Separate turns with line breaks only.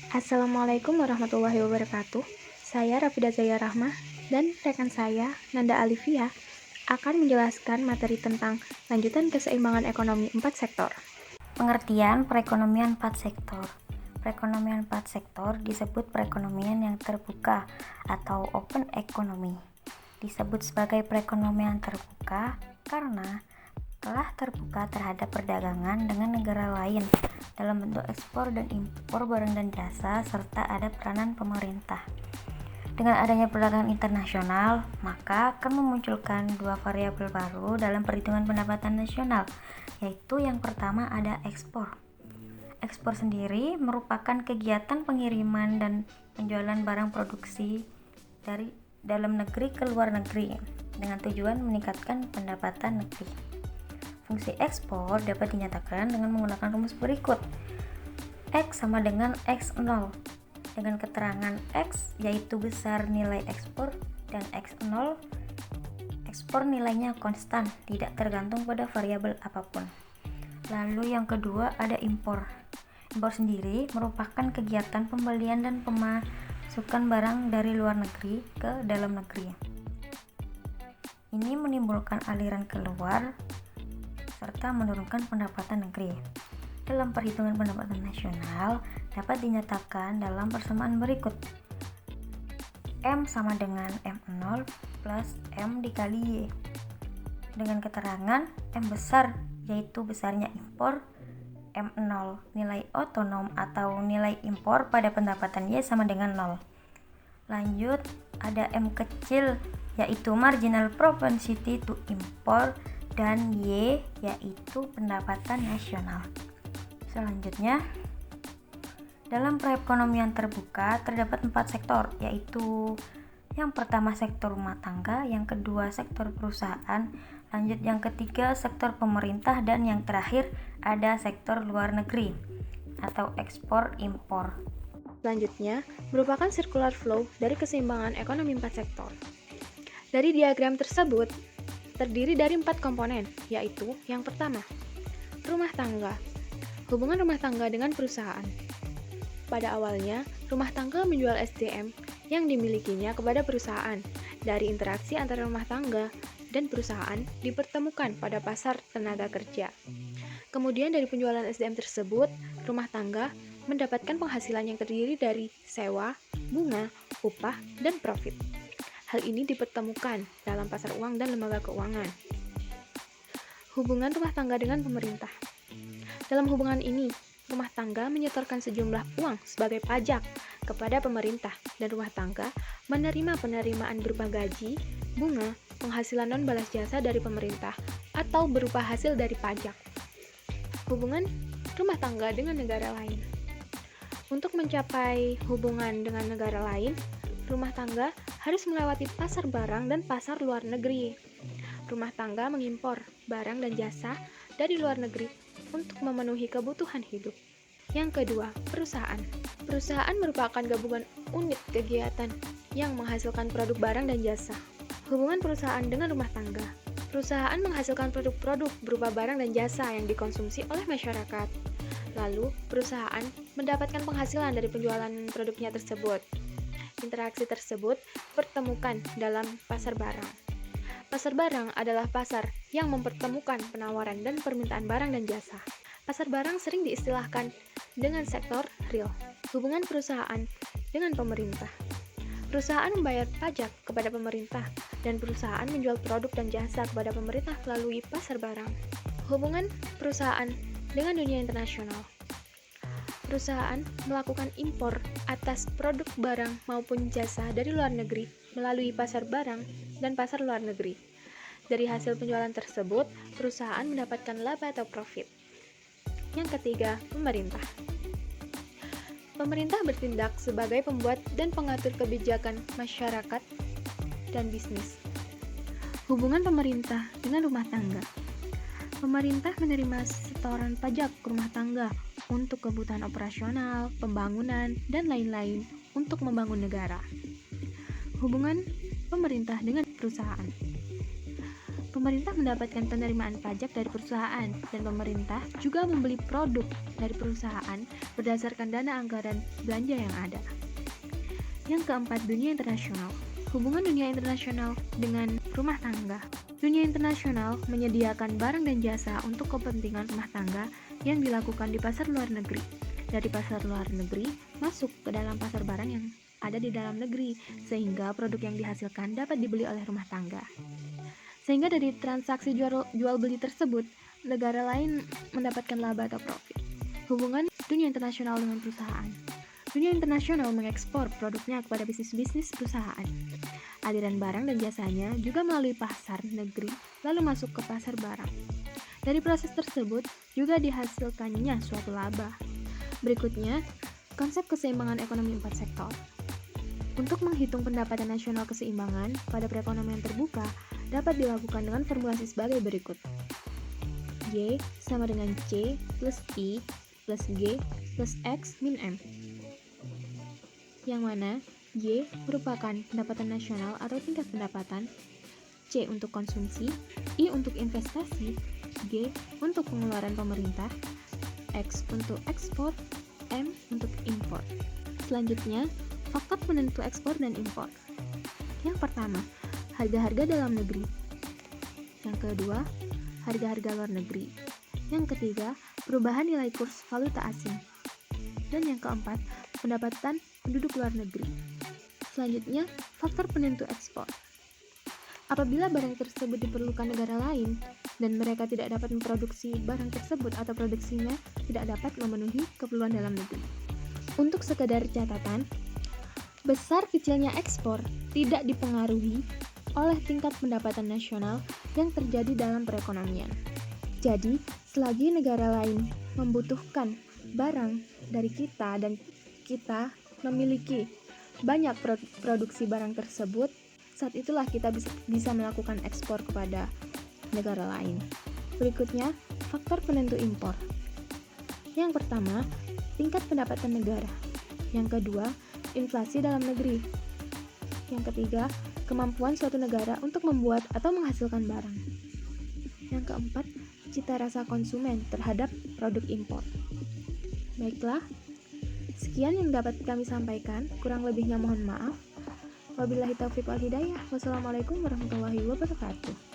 Assalamualaikum warahmatullahi wabarakatuh. Saya Rafida Zaya Rahmah dan rekan saya Nanda Alivia akan menjelaskan materi tentang lanjutan keseimbangan ekonomi 4 sektor.
Pengertian perekonomian 4 sektor. Perekonomian 4 sektor disebut perekonomian yang terbuka atau open economy. Disebut sebagai perekonomian terbuka karena telah terbuka terhadap perdagangan dengan negara lain dalam bentuk ekspor dan impor barang dan jasa, serta ada peranan pemerintah. Dengan adanya perdagangan internasional, maka akan memunculkan dua variabel baru dalam perhitungan pendapatan nasional, yaitu yang pertama ada ekspor. Ekspor sendiri merupakan kegiatan pengiriman dan penjualan barang produksi dari dalam negeri ke luar negeri dengan tujuan meningkatkan pendapatan negeri. Fungsi ekspor dapat dinyatakan dengan menggunakan rumus berikut. X sama dengan X0 dengan keterangan X yaitu besar nilai ekspor dan X0 ekspor nilainya konstan, tidak tergantung pada variabel apapun. Lalu yang kedua ada impor. Impor sendiri merupakan kegiatan pembelian dan pemasukan barang dari luar negeri ke dalam negeri. Ini menimbulkan aliran keluar serta menurunkan pendapatan negeri. Dalam perhitungan pendapatan nasional dapat dinyatakan dalam persamaan berikut. M sama dengan M0 plus M dikali Y. Dengan keterangan M besar yaitu besarnya impor, M0 nilai otonom atau nilai impor pada pendapatan Y sama dengan 0. Lanjut ada M kecil yaitu marginal propensity to import dan Y yaitu pendapatan nasional. Selanjutnya, dalam perekonomian terbuka terdapat 4 sektor, yaitu yang pertama sektor rumah tangga, yang kedua sektor perusahaan, lanjut yang ketiga sektor pemerintah, dan yang terakhir ada sektor luar negeri atau ekspor impor.
Selanjutnya, merupakan circular flow dari keseimbangan ekonomi 4 sektor. Dari diagram tersebut, terdiri dari 4 komponen, yaitu yang pertama, rumah tangga. Hubungan rumah tangga dengan perusahaan. Pada awalnya, rumah tangga menjual SDM yang dimilikinya kepada perusahaan. Dari interaksi antara rumah tangga dan perusahaan dipertemukan pada pasar tenaga kerja. Kemudian dari penjualan SDM tersebut, rumah tangga mendapatkan penghasilan yang terdiri dari sewa, bunga, upah, dan profit. Hal ini dipertemukan dalam pasar uang dan lembaga keuangan. Hubungan rumah tangga dengan pemerintah. Dalam hubungan ini, rumah tangga menyetorkan sejumlah uang sebagai pajak kepada pemerintah dan rumah tangga menerima penerimaan berupa gaji, bunga, penghasilan non-balas jasa dari pemerintah atau berupa hasil dari pajak. Hubungan rumah tangga dengan negara lain. Untuk mencapai hubungan dengan negara lain, rumah tangga harus melewati pasar barang dan pasar luar negeri. Rumah tangga mengimpor barang dan jasa dari luar negeri untuk memenuhi kebutuhan hidup. Yang kedua, perusahaan. Perusahaan merupakan gabungan unit kegiatan yang menghasilkan produk barang dan jasa. Hubungan perusahaan dengan rumah tangga. Perusahaan menghasilkan produk-produk berupa barang dan jasa yang dikonsumsi oleh masyarakat. Lalu, perusahaan mendapatkan penghasilan dari penjualan produknya tersebut. Interaksi tersebut pertemukan dalam pasar barang. Pasar barang adalah pasar yang mempertemukan penawaran dan permintaan barang dan jasa. Pasar barang sering diistilahkan dengan sektor real. Hubungan perusahaan dengan pemerintah. Perusahaan membayar pajak kepada pemerintah dan perusahaan menjual produk dan jasa kepada pemerintah melalui pasar barang. Hubungan perusahaan dengan dunia internasional. Perusahaan melakukan impor atas produk barang maupun jasa dari luar negeri melalui pasar barang dan pasar luar negeri. Dari hasil penjualan tersebut, perusahaan mendapatkan laba atau profit. Yang ketiga, pemerintah. Pemerintah bertindak sebagai pembuat dan pengatur kebijakan masyarakat dan bisnis. Hubungan pemerintah dengan rumah tangga. Pemerintah menerima setoran pajak ke rumah tangga untuk kebutuhan operasional, pembangunan, dan lain-lain untuk membangun negara. Hubungan pemerintah dengan perusahaan. Pemerintah mendapatkan penerimaan pajak dari perusahaan, dan pemerintah juga membeli produk dari perusahaan berdasarkan dana anggaran belanja yang ada. Yang keempat, dunia internasional. Hubungan dunia internasional dengan rumah tangga. Dunia internasional menyediakan barang dan jasa untuk kepentingan rumah tangga yang dilakukan di pasar luar negeri. Dari pasar luar negeri masuk ke dalam pasar barang yang ada di dalam negeri, sehingga produk yang dihasilkan dapat dibeli oleh rumah tangga. Sehingga dari transaksi jual beli tersebut, negara lain mendapatkan laba atau profit. Hubungan dunia internasional dengan perusahaan. Dunia internasional mengekspor produknya kepada bisnis-bisnis perusahaan. Aliran barang dan jasanya juga melalui pasar negeri, lalu masuk ke pasar barang. Dari proses tersebut juga dihasilkannya suatu laba. Berikutnya, konsep keseimbangan ekonomi 4 sektor. Untuk menghitung pendapatan nasional keseimbangan pada perekonomian terbuka, dapat dilakukan dengan formulasi sebagai berikut. Y sama dengan C plus I plus G plus X min M. Yang mana Y merupakan pendapatan nasional atau tingkat pendapatan, C untuk konsumsi, I untuk investasi, G untuk pengeluaran pemerintah, X untuk ekspor, M untuk impor. Selanjutnya, faktor penentu ekspor dan impor. Yang pertama, harga-harga dalam negeri. Yang kedua, harga-harga luar negeri. Yang ketiga, perubahan nilai kurs valuta asing. Dan yang keempat, pendapatan penduduk luar negeri. Selanjutnya, faktor penentu ekspor. Apabila barang tersebut diperlukan negara lain dan mereka tidak dapat memproduksi barang tersebut atau produksinya tidak dapat memenuhi keperluan dalam negeri. Untuk sekedar catatan, besar kecilnya ekspor tidak dipengaruhi oleh tingkat pendapatan nasional yang terjadi dalam perekonomian. Jadi, selagi negara lain membutuhkan barang dari kita dan kita memiliki banyak produksi barang tersebut, saat itulah kita bisa melakukan ekspor kepada negara lain. Berikutnya, faktor penentu impor. Yang pertama, tingkat pendapatan negara. Yang kedua, inflasi dalam negeri. Yang ketiga, kemampuan suatu negara untuk membuat atau menghasilkan barang. Yang keempat, cita rasa konsumen terhadap produk impor. Baiklah, sekian yang dapat kami sampaikan, kurang lebihnya mohon maaf. Wabillahi taufiq wal hidayah. Wassalamualaikum warahmatullahi wabarakatuh.